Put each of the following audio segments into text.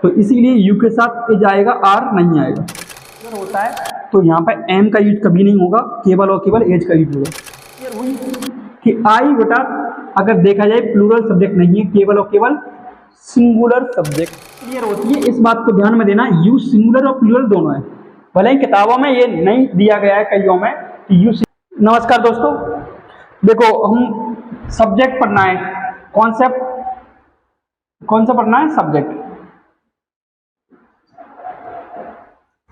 तो इसीलिए यू के साथ एज आएगा, आर नहीं आएगा। अगर होता है तो यहाँ पे एम का यूज कभी नहीं होगा, केवल और केवल एज का यूज होगा। क्लियर हुई कि आई बेटा अगर देखा जाए प्लूरल सब्जेक्ट नहीं है, केवल और केवल सिंगुलर सब्जेक्ट। क्लियर होती है, इस बात को ध्यान में देना, यू सिंगुलर और प्लूरल दोनों है, भले ही किताबों में ये नहीं दिया गया है कईयों में कि यू। नमस्कार दोस्तों, देखो हम सब्जेक्ट पढ़ना है, कॉन्सेप्ट कौन सा पढ़ना है? सब्जेक्ट।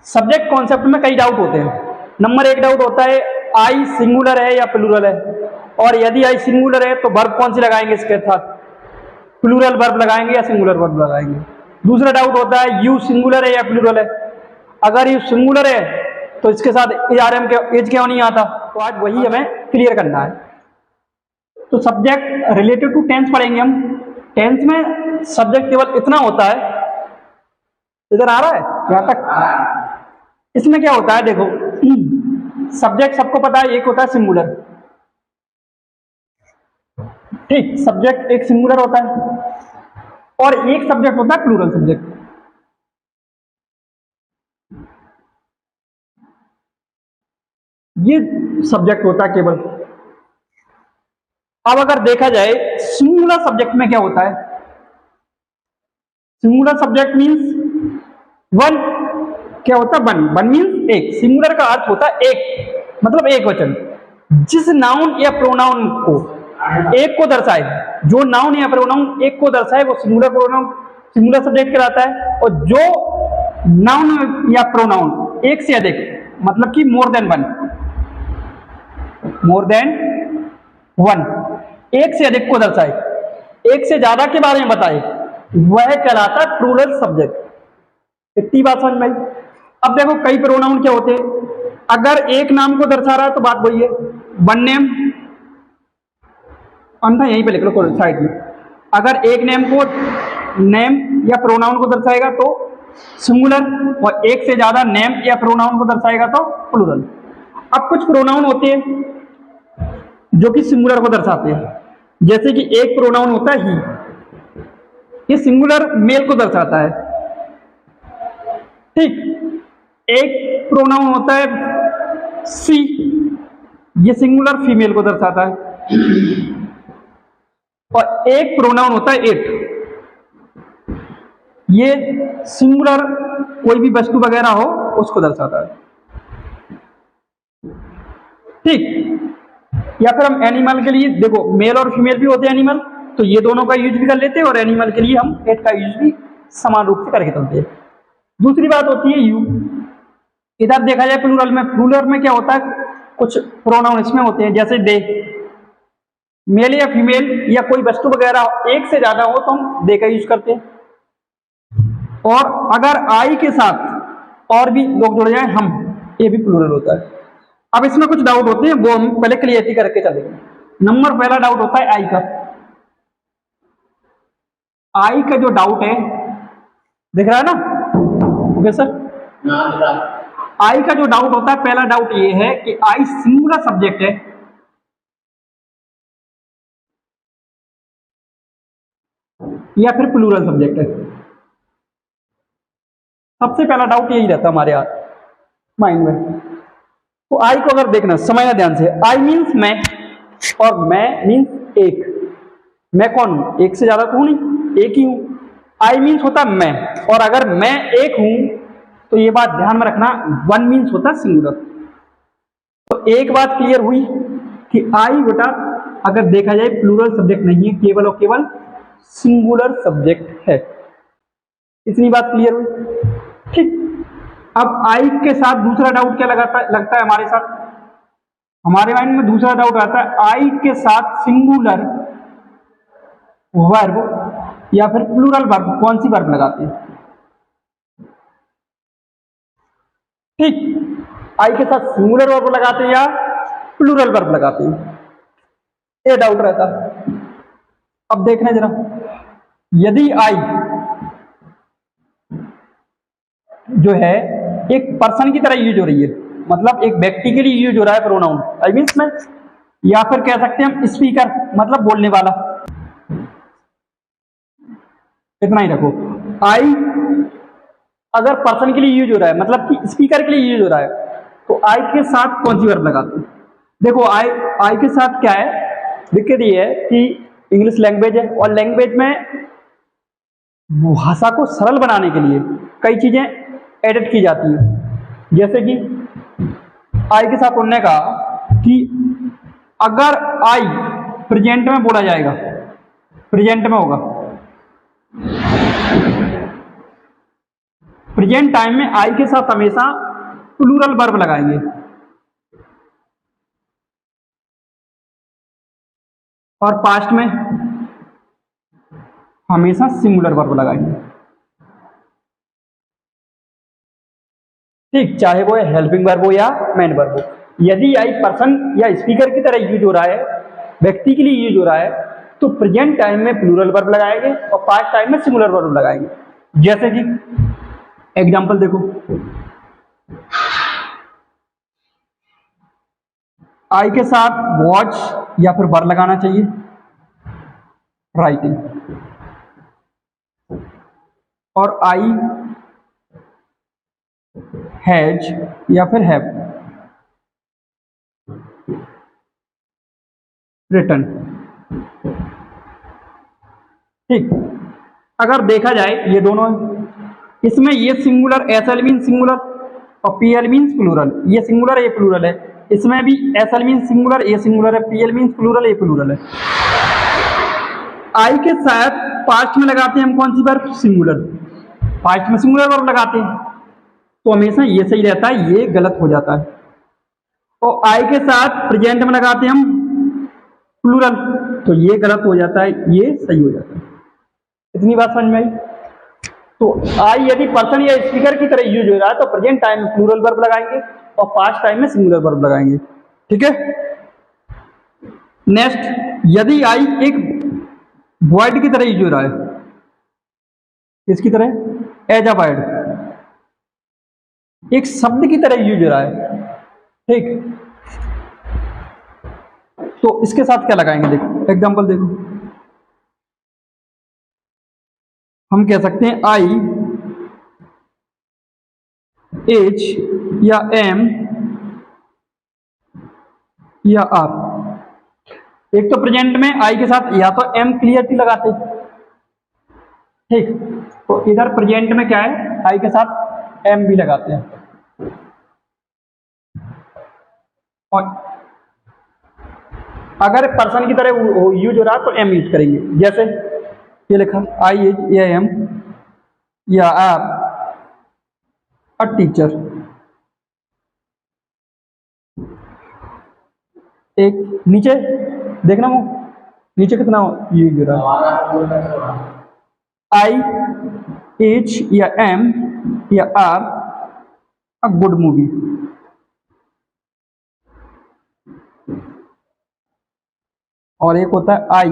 सब्जेक्ट कॉन्सेप्ट में कई डाउट होते हैं। नंबर एक डाउट होता है आई सिंगुलर है या प्लूरल है, और यदि आई सिंगुलर है तो वर्ब कौन सी लगाएंगे इसके साथ? प्लूरल वर्ब लगाएंगे या सिंगुलर वर्ब लगाएंगे? दूसरा डाउट होता है यू सिंगुलर है या प्लूरल है, अगर यू सिंगुलर है तो इसके साथ एआरएम के एज क्यों नहीं आता? तो आज वही हमें क्लियर करना है। तो सब्जेक्ट रिलेटेड टू टेंस पढ़ेंगे हम। टेंस में सब्जेक्ट केवल इतना होता है, इधर आ रहा है यहां तक। इसमें क्या होता है देखो, सब्जेक्ट सबको पता है एक होता है सिंगुलर, ठीक, सब्जेक्ट एक सिंगुलर होता है, और एक सब्जेक्ट होता है प्लूरल सब्जेक्ट। ये सब्जेक्ट होता है केवल। अब अगर देखा जाए सिंगुलर सब्जेक्ट में क्या होता है? Singular subject means one. क्या होता है? वन। वन मींस एक। सिंगुलर का अर्थ होता है एक, मतलब एक वचन। जिस नाउन या प्रोनाउन को एक को दर्शाए, जो नाउन या प्रोनाउन एक को दर्शाए वो सिंगुलर प्रोनाउन, सिंगुलर सब्जेक्ट कहलाता है। और जो नाउन या प्रोनाउन एक से अधिक, मतलब कि more than one, more than one, एक से अधिक को दर्शाए, एक से ज्यादा के बारे में बताए, वह कहलाता है प्लूरल सब्जेक्ट। इतनी बात समझ में आई? अब देखो कई प्रोनाउन क्या होते हैं, अगर एक नाम को दर्शा रहा है तो बात वही है, वन नेम, अन्ना यहीं पे लिख लो साइड में। अगर एक नेम को, नेम या प्रोनाउन को दर्शाएगा तो सिंगुलर, और एक से ज्यादा नेम या प्रोनाउन को दर्शाएगा तो प्लूरल। अब कुछ प्रोनाउन होते हैं जो कि सिंगुलर को दर्शाते हैं, जैसे कि एक प्रोनाउन होता है ही, ये सिंगुलर मेल को दर्शाता है, ठीक। एक प्रोनाउन होता है सी, ये सिंगुलर फीमेल को दर्शाता है। और एक प्रोनाउन होता है इट, ये सिंगुलर कोई भी वस्तु वगैरह हो उसको दर्शाता है, ठीक। या फिर हम एनिमल के लिए देखो, मेल और फीमेल भी होते हैं एनिमल, तो ये दोनों का यूज भी कर लेते हैं, और एनिमल के लिए हम एट का यूज भी समान रूप से करके चलते हैं। दूसरी बात होती है यू। इधर देखा जाए प्लूरल में, प्लूरल में क्या होता है, कुछ प्रोनाउन इसमें होते हैं जैसे दे, मेल या फीमेल या कोई वस्तु वगैरह एक से ज्यादा हो तो हम दे का यूज करते हैं। और अगर आई के साथ और भी लोग जुड़ जाए हम, ये भी प्लूरल होता है। अब इसमें कुछ डाउट होते हैं, वो हम पहले क्लियरिटी करके चलेंगे। नंबर पहला डाउट होता है आई का। आई का जो डाउट है, दिख रहा है ना? ओके सर, आई का जो डाउट होता है, पहला डाउट ये है कि आई सिंगुलर सब्जेक्ट है या फिर प्लूरल सब्जेक्ट है। सबसे पहला डाउट यही रहता हमारे माइंड में। तो आई को अगर देखना, समझना ध्यान से, आई मीन्स मैं, और मैं मीन्स एक। मैं कौन हूं? एक से ज्यादा तो हूं नहीं, एक ही हूं। आई मीन्स होता है मैं, और अगर मैं एक हूं तो ये बात ध्यान में रखना, वन मीन्स होता है सिंगुलर। तो एक बात क्लियर हुई कि आई बेटा अगर देखा जाए प्लूरल सब्जेक्ट नहीं है, केवल और केवल सिंगुलर सब्जेक्ट है। इतनी बात क्लियर हुई, ठीक। अब आई के साथ दूसरा डाउट क्या लगता है हमारे साथ, हमारे माइंड में दूसरा डाउट आता है आई के साथ सिंगुलर वर्ब या फिर प्लूरल वर्ब, कौन सी वर्ब लगाते हैं, ठीक। आई के साथ सिंगुलर वर्ब लगाते हैं या प्लूरल वर्ब लगाते हैं, ये डाउट रहता है। अब देखना जरा, यदि आई जो है एक पर्सन की तरह यूज हो रही है, मतलब एक व्यक्ति के लिए यूज हो रहा है प्रोनाउन, आई मीन्स में, या फिर कह सकते हैं हम स्पीकर, मतलब बोलने वाला। इतना ही रखो, आई अगर पर्सन के लिए यूज हो रहा है, मतलब कि स्पीकर के लिए यूज हो रहा है, तो आई के साथ कौन सी वर्ब लगाते हैं? देखो आई के साथ क्या है, दिक्कत ये है कि इंग्लिश लैंग्वेज है और लैंग्वेज में भाषा को सरल बनाने के लिए कई चीजें एडिट की जाती है। जैसे कि आई के साथ उन्होंने कहा कि अगर आई प्रेजेंट में बोला जाएगा, प्रेजेंट में होगा, प्रेजेंट टाइम में आई के साथ हमेशा प्लूरल वर्ब लगाएंगे, और पास्ट में हमेशा सिंगुलर वर्ब लगाएंगे। ठीक, चाहे वो हेल्पिंग वर्ब हो या मेन वर्ब हो। यदि आई पर्सन या स्पीकर की तरह यूज हो रहा है, व्यक्ति के लिए यूज हो रहा है, तो प्रेजेंट टाइम में प्लूरल वर्ब लगाएंगे और पास्ट टाइम में सिंगुलर वर्ब लगाएंगे। जैसे कि एग्जांपल देखो, आई के साथ वॉच या फिर वर लगाना चाहिए, राइटिंग, और आई हैज या फिर हैव, रिटन। ठीक, अगर देखा जाए ये दोनों, इसमें ये singular S L mean singular और पी एल मीन्स प्लूरल, ये सिंगुलर ये प्लूरल है। इसमें भी एस एल मीन्स सिंगुलर, ये सिंगुलर है, पी एल मीन्स प्लूरल, ये प्लूरल है। आई के साथ पास्ट में लगाते हैं हम कौन सी वर्ब? सिंगुलर, पास्ट में सिंगुलर वर्ब लगाते हैं, तो हमेशा ये सही रहता है, ये गलत हो जाता है। और आई के साथ प्रेजेंट में लगाते हैं हम प्लूरल, तो ये गलत हो जाता है, ये सही हो जाता है। इतनी बात समझ में आई? तो आई यदि पर्सन या स्पीकर की तरह यूज हो रहा है तो प्रेजेंट टाइम में प्लूरल वर्ब लगाएंगे और पास्ट टाइम में सिंगुलर वर्ब लगाएंगे। ठीक है, नेक्स्ट, यदि आई एक वर्ड की तरह यूज हो रहा है, किसकी तरह? एज अ वर्ड, एक शब्द की तरह यूज हो रहा है। ठीक, तो इसके साथ क्या लगाएंगे? देखो एग्जांपल देखो, हम कह सकते हैं आई एच या एम या आर। एक तो प्रेजेंट में आई के साथ या तो एम क्लियरली लगाते, ठीक, तो इधर प्रेजेंट में क्या है, आई के साथ एम भी लगाते हैं। और अगर पर्सन की तरह यूज हो रहा तो एम यूज करेंगे। जैसे ये लिखा आई एच या एम या आर अ टीचर। एक नीचे देखना, वो नीचे कितना यूज हो रहा है, आई एच या एम या आर अ गुड मूवी। और एक होता है आई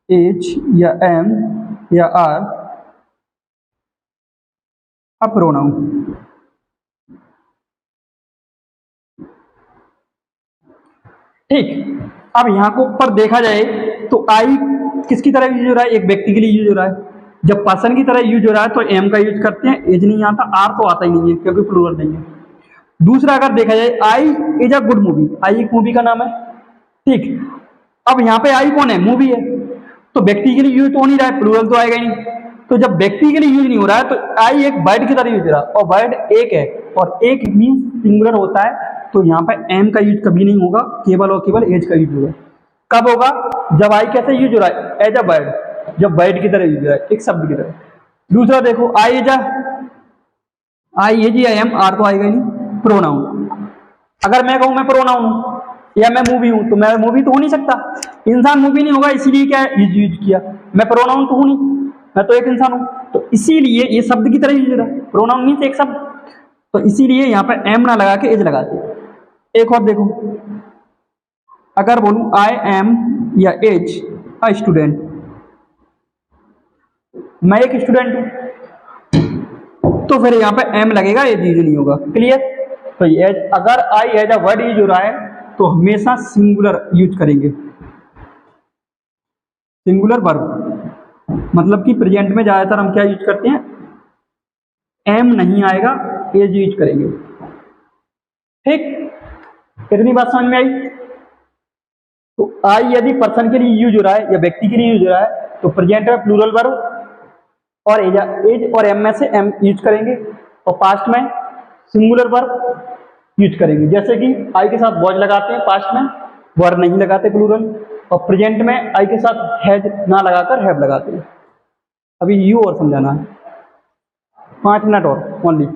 एच या एम या आर अ प्रोनाउन। ठीक, अब यहां को ऊपर देखा जाए तो आई किसकी तरह यूज हो रहा है? एक व्यक्ति के लिए यूज हो रहा है। जब पर्सन की तरह यूज हो रहा है तो एम का यूज करते हैं, एज नहीं आता, आर तो आता ही नहीं है क्योंकि प्लूरल नहीं है। दूसरा अगर देखा जाए I is a good movie, आई एक मूवी का नाम है। ठीक, अब यहाँ पे आई कौन है? मूवी है, तो व्यक्ति के लिए यूज तो हो नहीं रहा है, प्लूरल तो आएगा ही नहीं। तो जब व्यक्ति के लिए यूज नहीं हो रहा है तो आई एक वर्ड की तरह यूज हो रहा है, और वर्ड एक है और एक मीन्स सिंगुलर होता है, तो यहाँ पे एम का यूज कभी नहीं होगा, केवल और केवल एज का यूज होगा। कब होगा? जब आई कैसे यूज हो रहा है? एज अ वर्ड, जब वर्ड की तरह यूज हो रहा है, एक शब्द की तरह। दूसरा देखो आई एज या एम, आर तो आएगा ही नहीं, प्रोनाउन। अगर मैं कहूं मैं प्रोनाउन हूं या मैं मूवी हूं, तो मैं मूवी तो हो नहीं सकता, इंसान मूवी नहीं होगा, इसीलिए क्या यूज किया, मैं प्रोनाउन तो हूं नहीं, मैं तो एक इंसान हूं, तो इसीलिए ये शब्द की तरह यूज हो रहा है, प्रोनाउन मीन्स एक शब्द, तो इसीलिए यहां पर एम ना लगा के एज लगाते। एक और देखो, अगर बोलूं आई एम या एज अ स्टूडेंट, मैं एक स्टूडेंट हूं, तो फिर यहां पे एम लगेगा, एज यूज नहीं होगा। क्लियर? तो एज, अगर I as a word use हो रहा है तो हमेशा सिंगुलर यूज करेंगे, सिंगुलर वर्ब, मतलब कि प्रेजेंट में ज्यादातर हम क्या यूज करते हैं? एम नहीं आएगा, एज यूज करेंगे। ठीक, कितनी बात समझ में आई? तो आई यदि पर्सन के लिए यूज हो रहा है या व्यक्ति के लिए यूज हो रहा है तो प्रेजेंट में प्लूरल वर्ब और एज और एम में से एम यूज करेंगे, और पास्ट में सिंगुलर वर्ब यूज करेंगे। जैसे कि आई के साथ वॉज लगाते हैं पास्ट में, वर्ब नहीं लगाते प्लूरल, और प्रेजेंट में आई के साथ हैज ना लगाकर हैव लगाते हैं। अभी यू और समझाना है, 5 मिनट और ओनली।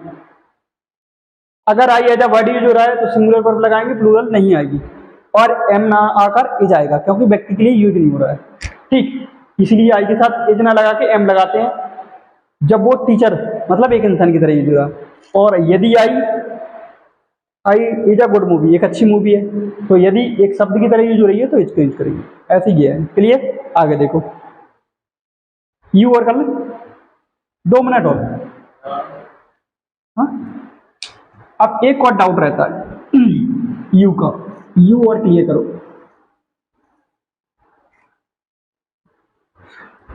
अगर I as a word use हो रहा है तो सिंगुलर वर्ब लगाएंगे, प्लूरल नहीं आएगी, और एम ना आकर इज आएगा क्योंकि व्यक्ति के लिए यूज नहीं हो रहा है। ठीक, इसलिए आई के साथ इज ना लगा के एम लगाते हैं जब वो टीचर मतलब एक इंसान की तरह यूज हो रहा है। और यदि I is a good movie, एक अच्छी मूवी है, तो यदि एक शब्द की तरह यूज हो रही है तो इसको यूज करेंगे। ऐसे ही है। क्लियर? आगे देखो, यू और कर ले 2 मिनट और। हाँ, अब एक और डाउट रहता है यू का, यू और क्लियर करो।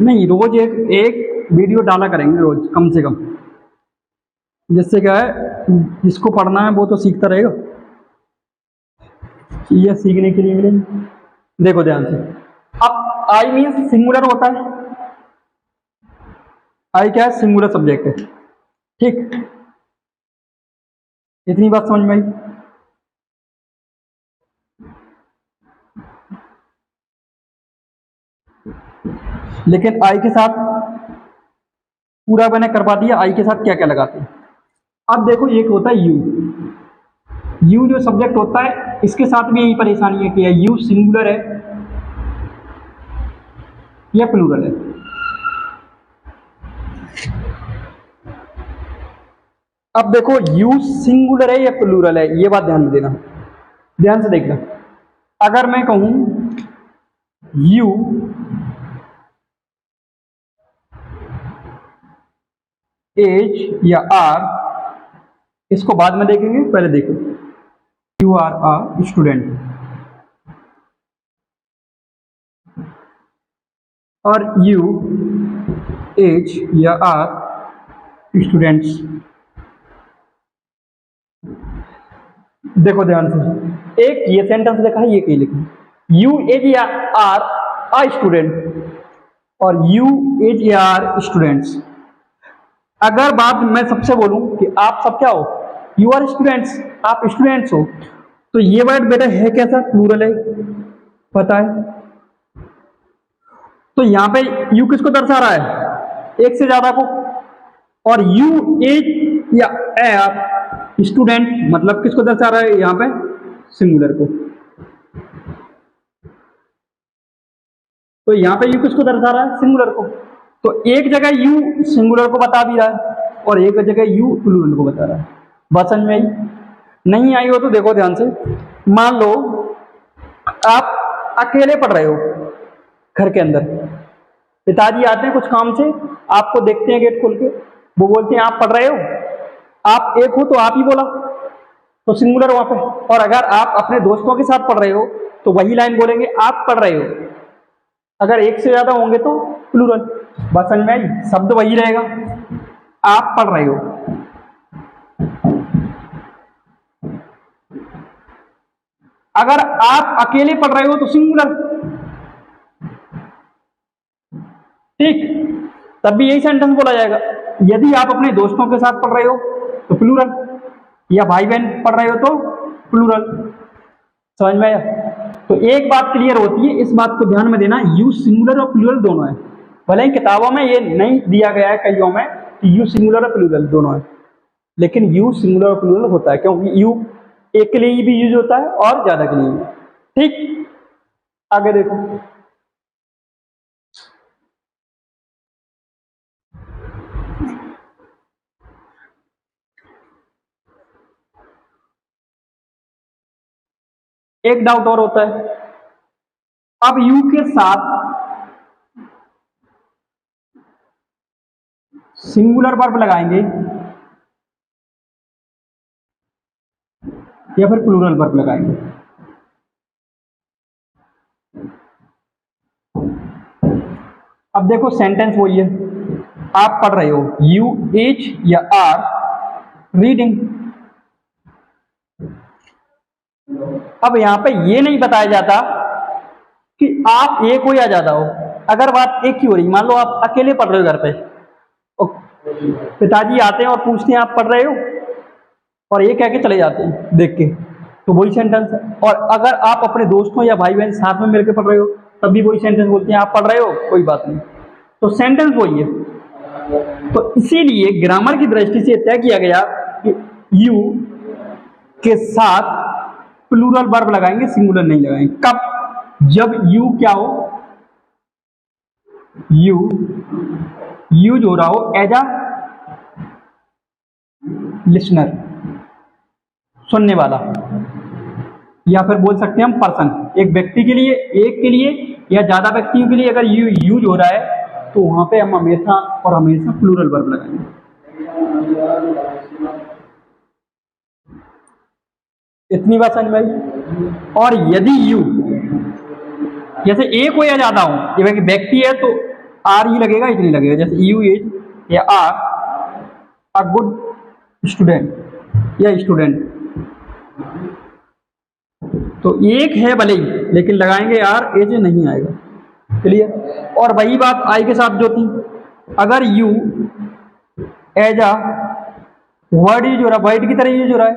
नहीं, रोज एक वीडियो डाला करेंगे रोज कम से कम, जिससे क्या है जिसको पढ़ना है वो तो सीखता रहेगा, ये सीखने के लिए मिलेंगे। देखो ध्यान से, अब आई मीन्स सिंगुलर होता है, आई क्या है? सिंगुलर सब्जेक्ट है। ठीक, इतनी बात समझ में आई? लेकिन आई के साथ पूरा मैंने करवा दिया, आई के साथ क्या क्या लगाते हैं। अब देखो, एक होता है यू, यू जो सब्जेक्ट होता है इसके साथ भी यही परेशानी है कि यू सिंगुलर है या प्लूरल है। अब देखो, यू सिंगुलर है या प्लूरल है, ये बात ध्यान में देना, ध्यान से देखना। अगर मैं कहूं यू एज या आर, इसको बाद में देखेंगे, पहले देखो यू आर अ स्टूडेंट, और यू एज या आर स्टूडेंट्स। देखो ध्यान से, एक ये सेंटेंस लिखा है, ये कहीं लिखा है, यू एज या आर अ स्टूडेंट और यू एज या आर स्टूडेंट्स। अगर बात मैं सबसे बोलूं कि आप सब क्या हो, यू आर स्टूडेंट्स, आप स्टूडेंट्स हो, तो ये वर्ड बेटा है कैसा? प्लूरल है, पता है। तो यहां पे यू किसको दर्शा रहा है? एक से ज्यादा को, और यू एज या आर स्टूडेंट मतलब किसको दर्शा रहा है? यहां पे सिंगुलर को। तो यहां पे यू किसको दर्शा रहा है? सिंगुलर को। तो एक जगह यू सिंगुलर को बता भी रहा है और एक जगह यू प्लूरल को बता रहा है। बात समझ में आई? नहीं आई हो तो देखो ध्यान से, मान लो आप अकेले पढ़ रहे हो घर के अंदर, पिताजी आते हैं कुछ काम से, आपको देखते हैं गेट खोल के, वो बोलते हैं आप पढ़ रहे हो, आप एक हो तो आप ही बोला तो सिंगुलर वहां पे। और अगर आप अपने दोस्तों के साथ पढ़ रहे हो तो वही लाइन बोलेंगे आप पढ़ रहे हो। अगर एक से ज्यादा होंगे तो प्लूरल। बात समझ में आई? शब्द वही रहेगा, आप पढ़ रहे हो। अगर आप अकेले पढ़ रहे हो तो सिंगुलर। ठीक, तब भी यही सेंटेंस बोला जाएगा। यदि आप अपने दोस्तों के साथ पढ़ रहे हो तो प्लूरल, या भाई बहन पढ़ रहे हो तो प्लूरल। समझ में आया? तो एक बात क्लियर होती है, इस बात को ध्यान में देना, यू सिंगुलर और प्लूरल दोनों है। भले ही किताबों में ये नहीं दिया गया है कईयों में कि यू सिंगुलर और प्लूरल दोनों है, लेकिन यू सिंगुलर और प्लूरल होता है क्योंकि यू एक के लिए भी यूज होता है और ज्यादा के लिए भी। ठीक, आगे देखो, एक डाउट और होता है। अब यू के साथ सिंगुलर वर्ब लगाएंगे या फिर प्लूरल वर्ब लगाएंगे? अब देखो सेंटेंस वही है, आप पढ़ रहे हो, यू एच या आर रीडिंग। अब यहाँ पे ये नहीं बताया जाता कि आप एक हो या ज्यादा हो। अगर बात एक की हो रही, मान लो आप अकेले पढ़ रहे हो घर पे, पिताजी आते हैं और पूछते हैं आप पढ़ रहे हो, और ये कह के चले जाते हैं देख के, तो वही सेंटेंस है। और अगर आप अपने दोस्तों या भाई बहन साथ में मिलकर पढ़ रहे हो, तब भी वही सेंटेंस बोलते हैं आप पढ़ रहे हो, कोई बात नहीं, तो सेंटेंस वही है। तो इसीलिए ग्रामर की दृष्टि से तय किया गया कि यू के साथ प्लूरल वर्ब लगाएंगे, सिंगुलर नहीं लगाएंगे। कब? जब यू क्या हो, यू यूज हो रहा हो एज अ लिसनर, सुनने वाला, या फिर बोल सकते हैं हम पर्सन, एक व्यक्ति के लिए, एक के लिए या ज्यादा व्यक्तियों के लिए अगर यू यूज हो रहा है तो वहां पे हम हमेशा और हमेशा प्लूरल वर्ब लगाएंगे। इतनी बात समझ में आई। और यदि यू जैसे एक हो या ज्यादा हो, ये व्यक्ति है तो आर ही लगेगा, इतनी लगेगा। जैसे यू इज या आर अ गुड स्टूडेंट या स्टूडेंट, तो एक है भले ही, लेकिन लगाएंगे आर, एज नहीं आएगा। क्लियर? और वही बात आई के साथ जो थी, अगर U as a word use हो रहा है, वर्ड की तरह यूज हो रहा है,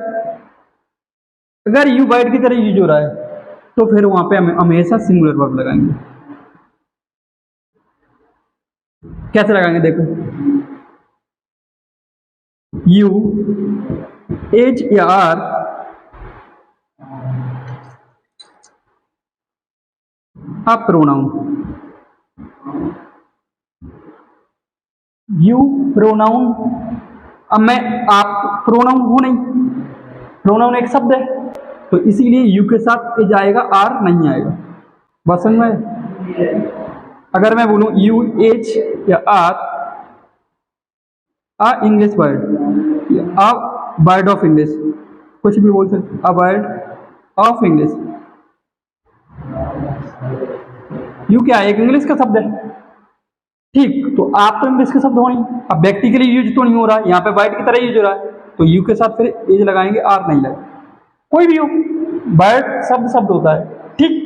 अगर यू वर्ड की तरह यूज हो रहा है तो फिर वहां पे हमें हमेशा सिंगुलर वर्ब लगाएंगे। कैसे लगाएंगे देखो, यू एज या are a pronoun, U pronoun. अब मैं आप प्रोनाउन हूं नहीं, प्रोनाउन एक शब्द है, तो इसीलिए यू के साथ एज आएगा, आर नहीं आएगा। बस समझ में? अगर मैं बोलूं यू एच या are a English word, a word of English, कुछ भी बोल सकते, a word of English. U क्या है? एक इंग्लिश का शब्द है, ठीक, तो आप तो इंग्लिश के शब्द हो नहीं, अब व्यक्ति के लिए यूज तो नहीं हो रहा है, यहाँ पे वर्ड की तरह यूज हो रहा है, तो यू के साथ फिर एज लगाएंगे, आर नहीं लगेगा। कोई भी हो, वर्ड शब्द शब्द होता है, ठीक।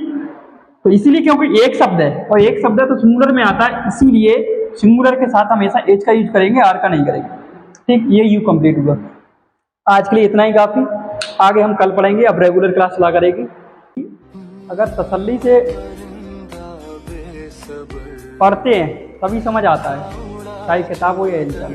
तो इसीलिए क्योंकि एक शब्द है और एक शब्द है तो सिंगुलर में आता है, इसीलिए सिंगुलर के साथ हमेशा एज का यूज करेंगे, आर का नहीं करेंगे। ठीक, ये यू कंप्लीट हुआ। आज के लिए इतना ही काफी, आगे हम कल पढ़ेंगे, अब रेगुलर क्लास चला करेगी। अगर तसल्ली से पढ़ते हैं तभी समझ आता है, चाहे किताब हो या इंसान।